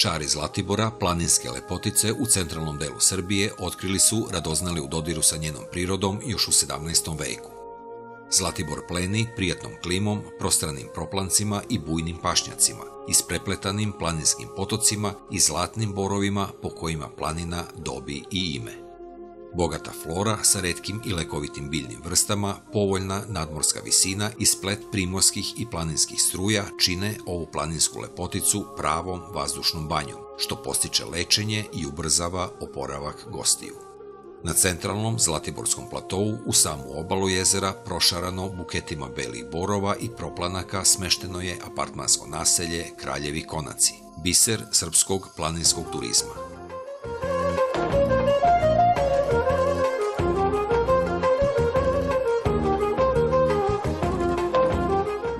Čari Zlatibora, planinske lepotice u centralnom delu Srbije, otkrili su radoznali u dodiru sa njenom prirodom još u 17. veku. Zlatibor pleni prijatnom klimom, prostranim proplancima i bujnim pašnjacima, isprepletanim planinskim potocima i zlatnim borovima po kojima planina dobi i ime. Bogata flora sa retkim i lekovitim biljnim vrstama, povoljna nadmorska visina i splet primorskih i planinskih struja čine ovu planinsku lepoticu pravom vazdušnom banjom, što postiče lečenje i ubrzava oporavak gostiju. Na centralnom Zlatiborskom platou u samu obalu jezera, prošarano buketima belih borova i proplanaka, smešteno je apartmansko naselje Kraljevi Konaci, biser srpskog planinskog turizma.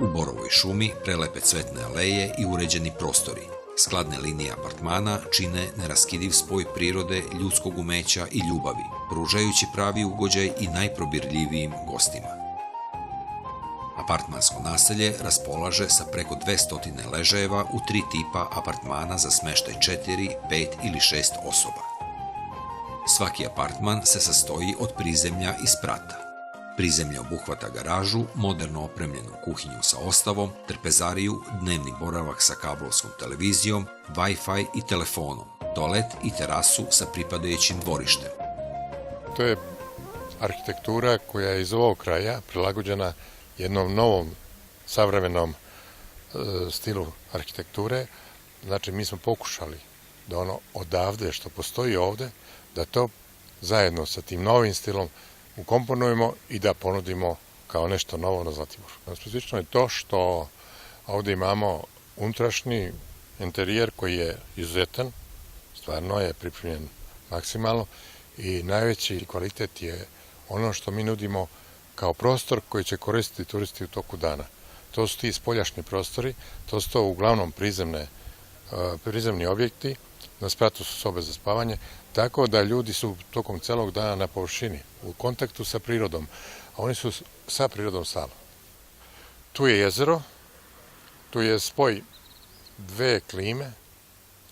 U borovoj šumi prelepe cvetne aleje i uređeni prostori. Skladne linije apartmana čine neraskidiv spoj prirode, ljudskog umeća i ljubavi, pružajući pravi ugođaj i najprobirljivijim gostima. Apartmansko naselje raspolaže sa preko 200 ležajeva u 3 tipa apartmana za smeštaj 4, 5 ili 6 osoba. Svaki apartman se sastoji od prizemlja i sprata. Prizemlje obuhvata garažu, moderno opremljenu kuhinju sa ostavom, trpezariju, dnevni boravak sa kablovskom televizijom, Wi-Fi i telefonom, toalet i terasu sa pripadajućim dvorištem. To je arhitektura koja je iz ovog kraja prilagođena jednom novom, savremenom stilu arhitekture. Znači, mi smo pokušali da ono odavde što postoji ovde, da to zajedno sa tim novim stilom ukomponujemo i da ponudimo kao nešto novo na Zlatiboru. Specifično je to što ovde imamo unutrašnji interijer koji je izuzetan, stvarno je pripremljen maksimalno i najveći kvalitet je ono što mi nudimo kao prostor koji će koristiti turisti u toku dana. To su ti spoljašnji prostori, to su to uglavnom prizemni objekti, na spratu su sobe za spavanje, tako da ljudi su tokom celog dana na površini, u kontaktu sa prirodom, a oni su sa prirodom stalno. Tu je jezero, tu je spoj 2 klime,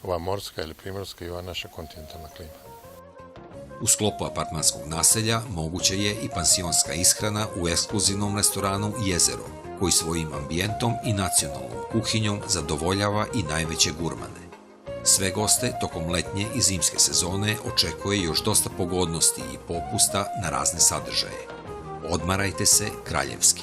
ova morska ili primorska i ova naša kontinentalna klima. U sklopu apartmanskog naselja moguće je i pansionska ishrana u ekskluzivnom restoranu Jezero, koji svojim ambijentom i nacionalnom kuhinjom zadovoljava i najveće gurmane. Sve goste tokom letnje i zimske sezone očekuje još dosta pogodnosti i popusta na razne sadržaje. Odmarajte se kraljevski.